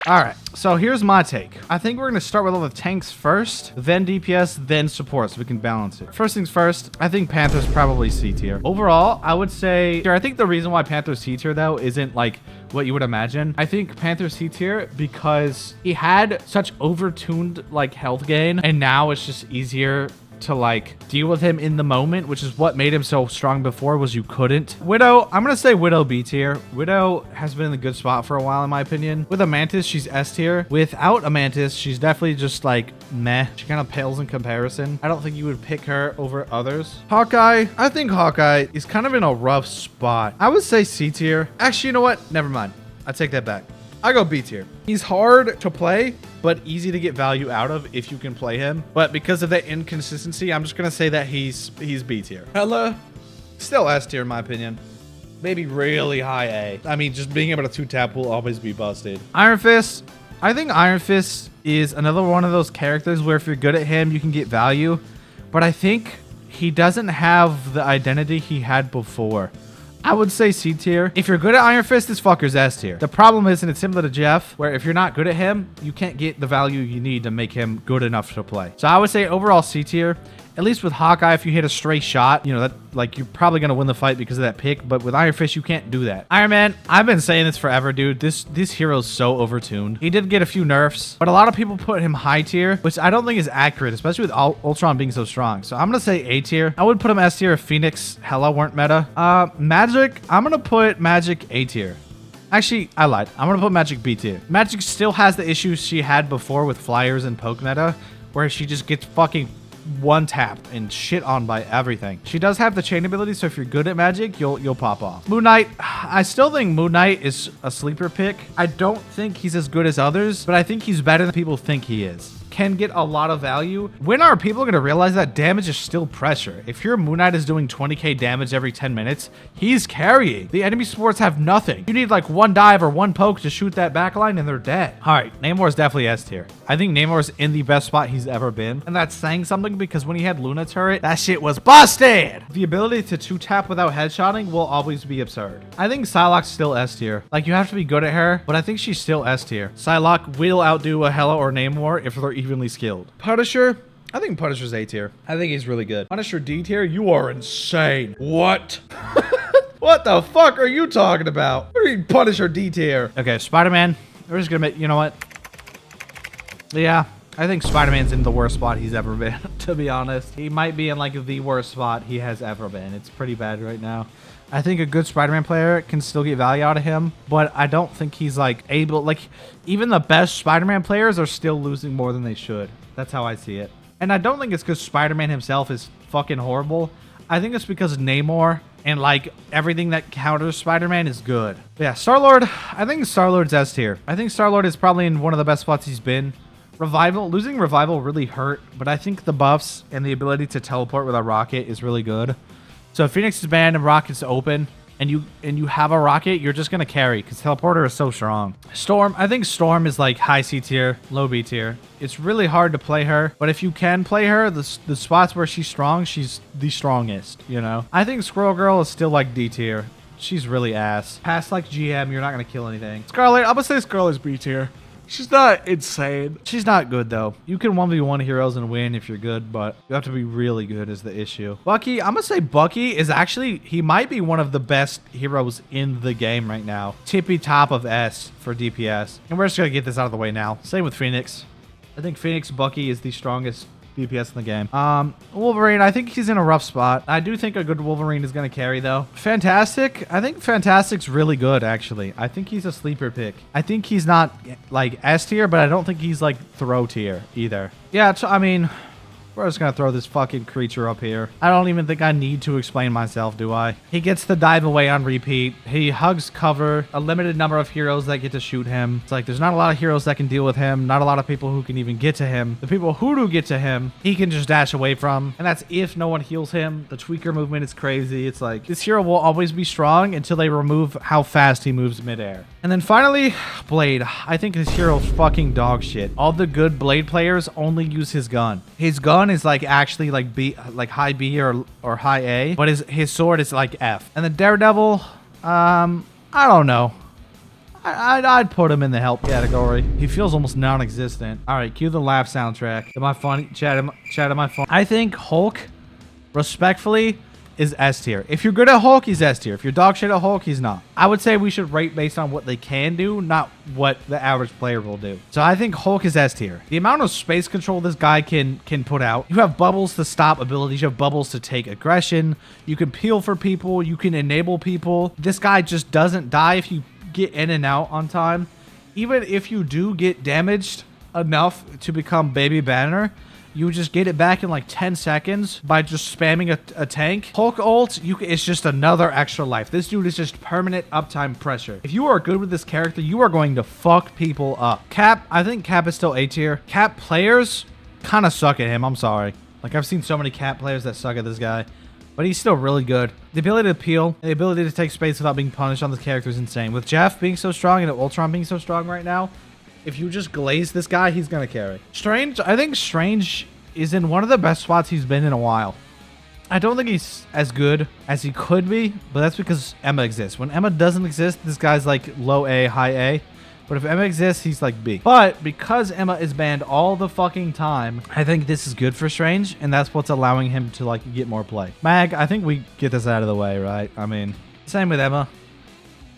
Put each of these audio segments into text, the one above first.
All right, so here's my take. I think we're gonna start with all the tanks first, then DPS, then support, so we can balance it. First things first, I think Panther's probably C tier. Overall, I would say, I think the reason why Panther's C tier though isn't like what you would imagine. I think Panther's C tier because he had such overtuned like health gain, and now it's just easier to like deal with him in the moment, which is what made him so strong before, was you couldn't. Widow, I'm gonna say Widow B tier. Widow has been in a good spot for a while in my opinion. With a Mantis, she's S tier. Without a Mantis, she's definitely just like meh. She kind of pales in comparison. I don't think you would pick her over others. Hawkeye, I think Hawkeye is kind of in a rough spot. I would say C tier. Actually, you know what? Never mind. I take that back. I go B tier. He's hard to play, but easy to get value out of if you can play him. But because of that inconsistency, I'm just gonna say that he's B tier. Hella, still S tier in my opinion. Maybe really high A. I mean, just being able to 2-tap will always be busted. Iron Fist. I think Iron Fist is another one of those characters where if you're good at him, you can get value. But I think he doesn't have the identity he had before. I would say C tier. If you're good at Iron Fist, this fucker's S tier. The problem is, and it's similar to Jeff, where if you're not good at him, you can't get the value you need to make him good enough to play. So I would say overall C tier. At least with Hawkeye, if you hit a stray shot, you know, that like you're probably gonna win the fight because of that pick. But with Iron Fist, you can't do that. Iron Man, I've been saying this forever, dude. This hero's so overtuned. He did get a few nerfs, but a lot of people put him high tier, which I don't think is accurate, especially with Ultron being so strong. So I'm gonna say A tier. I would put him S tier if Phoenix hella weren't meta. Magic, I'm gonna put Magic A tier. Actually, I lied. I'm gonna put Magic B tier. Magic still has the issues she had before with flyers and poke meta, where she just gets fucking one tapped and shit on by everything. She does have the chain ability, so if you're good at Magic, you'll pop off. Moon Knight, I still think Moon Knight is a sleeper pick. I don't think he's as good as others, but I think he's better than people think he is. Can get a lot of value. When are people going to realize that damage is still pressure? If your Moon Knight is doing 20k damage every 10 minutes, he's carrying. The enemy supports have nothing. You need like one dive or one poke to shoot that backline and they're dead. All right, Namor is definitely S tier. I think Namor's in the best spot he's ever been. And that's saying something because when he had Luna turret, that shit was busted. The ability to 2-tap without headshotting will always be absurd. I think Psylocke's still S tier. Like, you have to be good at her, but I think she's still S tier. Psylocke will outdo a Hela or Namor if they're evenly skilled. Punisher, I think Punisher's A tier. I think he's really good. Punisher D tier, you are insane. What? What the fuck are you talking about? What do you mean Punisher D tier? Okay, Spider-Man, we're just gonna make, you know what? Yeah, I think Spider-Man's in the worst spot he's ever been, to be honest. He might be in like the worst spot he has ever been. It's pretty bad right now. I think a good Spider-Man player can still get value out of him, but I don't think he's like able, like even the best Spider-Man players are still losing more than they should. That's how I see it. And I don't think it's because Spider-Man himself is fucking horrible. I think it's because Namor and like everything that counters Spider-Man is good. But yeah, Star-Lord, I think Star-Lord's S tier. I think Star-Lord is probably in one of the best spots he's been. Losing Revival really hurt, but I think the buffs and the ability to teleport with a rocket is really good. So if Phoenix is banned and Rocket's open, and you have a rocket, you're just gonna carry because Teleporter is so strong. Storm, I think Storm is like high C tier, low B tier. It's really hard to play her, but if you can play her, the spots where she's strong, she's the strongest, you know? I think Squirrel Girl is still like D tier. She's really ass. Past like GM, you're not gonna kill anything. Scarlet, I'm gonna say Scarlet's B tier. She's not insane. She's not good, though. You can 1v1 heroes and win if you're good, but you have to be really good is the issue. Bucky, I'm going to say Bucky is actually, he might be one of the best heroes in the game right now. Tippy top of S for DPS. And we're just going to get this out of the way now. Same with Phoenix. I think Phoenix Bucky is the strongest DPS in the game. Wolverine, I think he's in a rough spot. I do think a good Wolverine is going to carry, though. Fantastic, I think Fantastic's really good, actually. I think he's a sleeper pick. I think he's not, like, S tier, but I don't think he's, like, throw tier either. Yeah, I mean, we're just going to throw this fucking creature up here. I don't even think I need to explain myself, do I? He gets to dive away on repeat. He hugs cover. A limited number of heroes that get to shoot him. It's like there's not a lot of heroes that can deal with him. Not a lot of people who can even get to him. The people who do get to him, he can just dash away from. And that's if no one heals him. The tweaker movement is crazy. It's like this hero will always be strong until they remove how fast he moves midair. And then finally, Blade. I think this hero's fucking dog shit. All the good Blade players only use his gun. His gun is like actually like B, like high B or high A, but his sword is like F. And the Daredevil, I don't know. I'd put him in the help category. He feels almost non-existent. All right, cue the laugh soundtrack. Am I funny? Chat, am I funny? I think Hulk, respectfully, is S tier. If you're good at Hulk, he's S tier. If you're dog shit at Hulk, he's not. I would say we should rate based on what they can do, not what the average player will do. So I think Hulk is S tier. The amount of space control this guy can put out. You have bubbles to stop abilities. You have bubbles to take aggression. You can peel for people. You can enable people. This guy just doesn't die if you get in and out on time. Even if you do get damaged enough to become Baby Banner, you just get it back in like 10 seconds by just spamming a tank. Hulk ult, it's just another extra life. This dude is just permanent uptime pressure. If you are good with this character, you are going to fuck people up. Cap, I think Cap is still A tier. Cap players kind of suck at him. I'm sorry. Like, I've seen so many Cap players that suck at this guy, but he's still really good. The ability to peel, the ability to take space without being punished on this character is insane. With Jeff being so strong and Ultron being so strong right now, if you just glaze this guy, he's going to carry. Strange, I think Strange is in one of the best spots he's been in a while. I don't think he's as good as he could be, but that's because Emma exists. When Emma doesn't exist, this guy's like low A, high A. But if Emma exists, he's like B. But because Emma is banned all the fucking time, I think this is good for Strange, and that's what's allowing him to like get more play. Mag, I think we get this out of the way, right? I mean, same with Emma.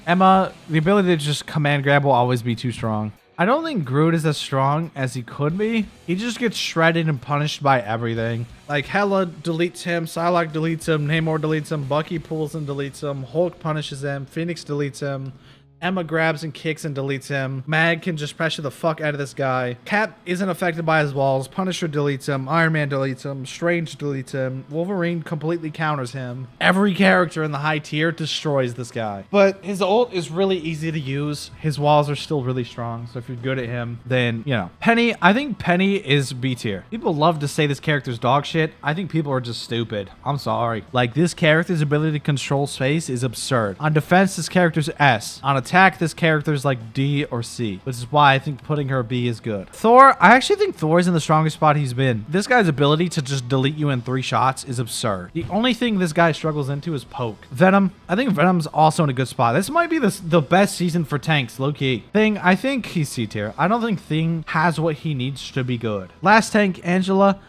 Emma, the ability to just command grab will always be too strong. I don't think Groot is as strong as he could be. He just gets shredded and punished by everything. Like, Hela deletes him, Psylocke deletes him, Namor deletes him, Bucky pulls and deletes him, Hulk punishes him, Phoenix deletes him, Emma grabs and kicks and deletes him. Mag can just pressure the fuck out of this guy. Cap isn't affected by his walls. Punisher deletes him. Iron Man deletes him. Strange deletes him. Wolverine completely counters him. Every character in the high tier destroys this guy. But his ult is really easy to use. His walls are still really strong. So if you're good at him, then, you know. Penny, I think Penny is B tier. People love to say this character's dog shit. I think people are just stupid. I'm sorry. Like, this character's ability to control space is absurd. On defense, this character's S. On attack, this character's like D or C, which is why I think putting her B is good. Thor, I actually think Thor is in the strongest spot he's been. This guy's ability to just delete you in 3 shots is absurd. The only thing this guy struggles into is poke. Venom, I think Venom's also in a good spot. This might be the best season for tanks, low-key. Thing, I think he's C tier. I don't think Thing has what he needs to be good. Last tank, Angela.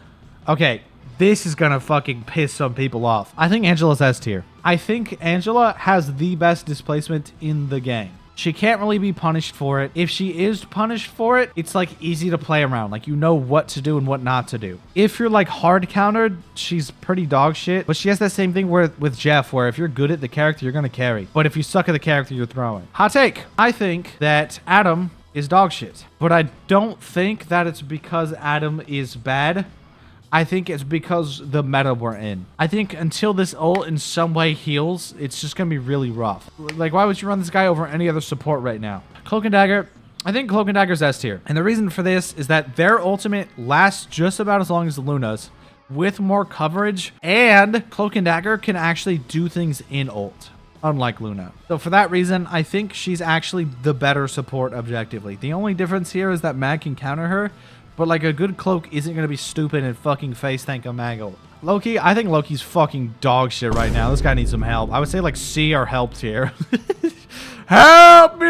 Okay, this is gonna fucking piss some people off. I think Angela's S tier. I think Angela has the best displacement in the game. She can't really be punished for it. If she is punished for it, it's like easy to play around. Like, you know what to do and what not to do. If you're like hard countered, she's pretty dog shit. But she has that same thing with Jeff, where if you're good at the character, you're going to carry. But if you suck at the character, you're throwing. Hot take. I think that Adam is dog shit. But I don't think that it's because Adam is bad. I think it's because the meta we're in. I think until this ult in some way heals, it's just going to be really rough. Like, why would you run this guy over any other support right now? Cloak and Dagger, I think Cloak and Dagger's S tier. And the reason for this is that their ultimate lasts just about as long as Luna's, with more coverage, and Cloak and Dagger can actually do things in ult, unlike Luna. So for that reason, I think she's actually the better support objectively. The only difference here is that Mag can counter her, but like a good cloak isn't going to be stupid and fucking face tank a Mag ult. Loki, I think Loki's fucking dog shit right now. This guy needs some help. I would say like C or help tier. Help me!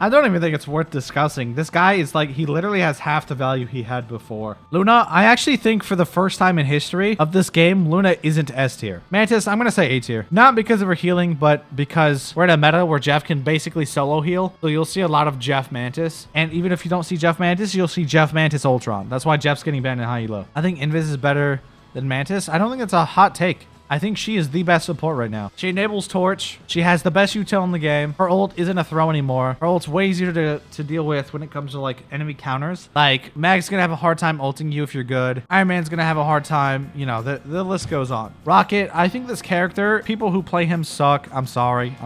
I don't even think it's worth discussing. This guy is like, he literally has half the value he had before. Luna, I actually think for the first time in history of this game, Luna isn't S tier. Mantis, I'm going to say A tier. Not because of her healing, but because we're in a meta where Jeff can basically solo heal. So you'll see a lot of Jeff Mantis. And even if you don't see Jeff Mantis, you'll see Jeff Mantis Ultron. That's why Jeff's getting banned in high elo. I think Invis is better than Mantis. I don't think it's a hot take. I think she is the best support right now. She enables Torch. She has the best util in the game. Her ult isn't a throw anymore. Her ult's way easier to deal with when it comes to like enemy counters. Like, Mag's gonna have a hard time ulting you if you're good. Iron Man's gonna have a hard time. You know, the list goes on. Rocket, I think this character, people who play him suck. I'm sorry.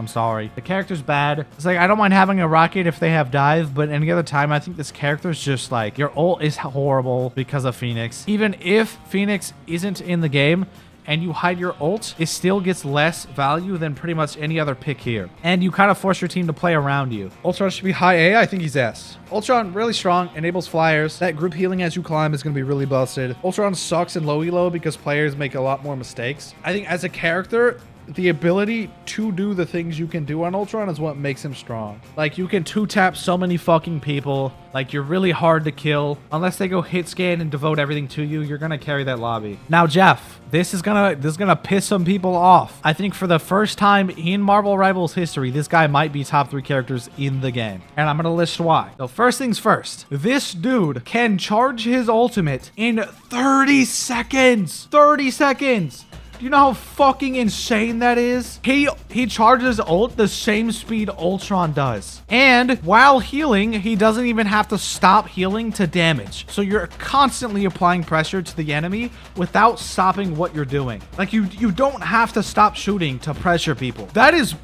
The character's bad. It's like, I don't mind having a Rocket if they have dive, but any other time, I think this character's just like, your ult is horrible because of Phoenix. Even if Phoenix isn't in the game, and you hide your ult, it still gets less value than pretty much any other pick here. And you kind of force your team to play around you. Ultron should be high A. I think he's S. Ultron, really strong, enables flyers. That group healing as you climb is going to be really busted. Ultron sucks in low elo because players make a lot more mistakes. I think as a character, the ability to do the things you can do on Ultron is what makes him strong. Like, you can two-tap so many fucking people. Like, you're really hard to kill. Unless they go hit scan and devote everything to you, you're gonna carry that lobby. Now, Jeff, this is gonna piss some people off. I think for the first time in Marvel Rivals history, this guy might be top 3 characters in the game. And I'm gonna list why. So first things first, this dude can charge his ultimate in 30 seconds. 30 seconds. Do you know how fucking insane that is? He charges ult the same speed Ultron does. And while healing, he doesn't even have to stop healing to damage. So you're constantly applying pressure to the enemy without stopping what you're doing. Like, you don't have to stop shooting to pressure people. That is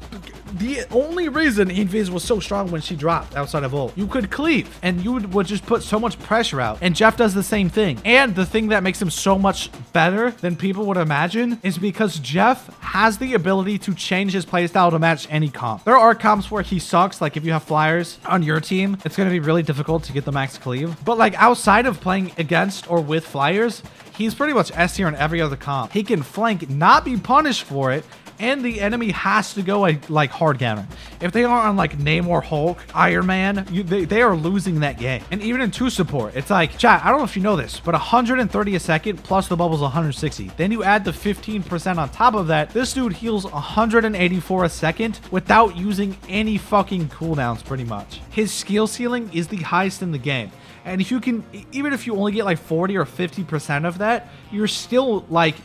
the only reason Invis was so strong when she dropped outside of ult. You could cleave and you would just put so much pressure out, and Jeff does the same thing. And the thing that makes him so much better than people would imagine is because Jeff has the ability to change his playstyle to match any comp. There are comps where he sucks, like if you have flyers on your team, it's going to be really difficult to get the max cleave. But like outside of playing against or with flyers, he's pretty much S tier in every other comp. He can flank, not be punished for it, and the enemy has to go like hard counter. If they aren't on like Namor, Hulk, Iron Man, they are losing that game. And even in 2 support, it's like, chat, I don't know if you know this, but 130 a second plus the bubble's 160. Then you add the 15% on top of that. This dude heals 184 a second without using any fucking cooldowns pretty much. His skill ceiling is the highest in the game. And if you can, even if you only get like 40 or 50% of that, you're still like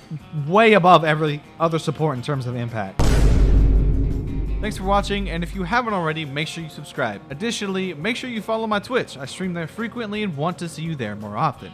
way above every other support in terms of impact. Thanks for watching, and if you haven't already, make sure you subscribe. Additionally, make sure you follow my Twitch. I stream there frequently and want to see you there more often.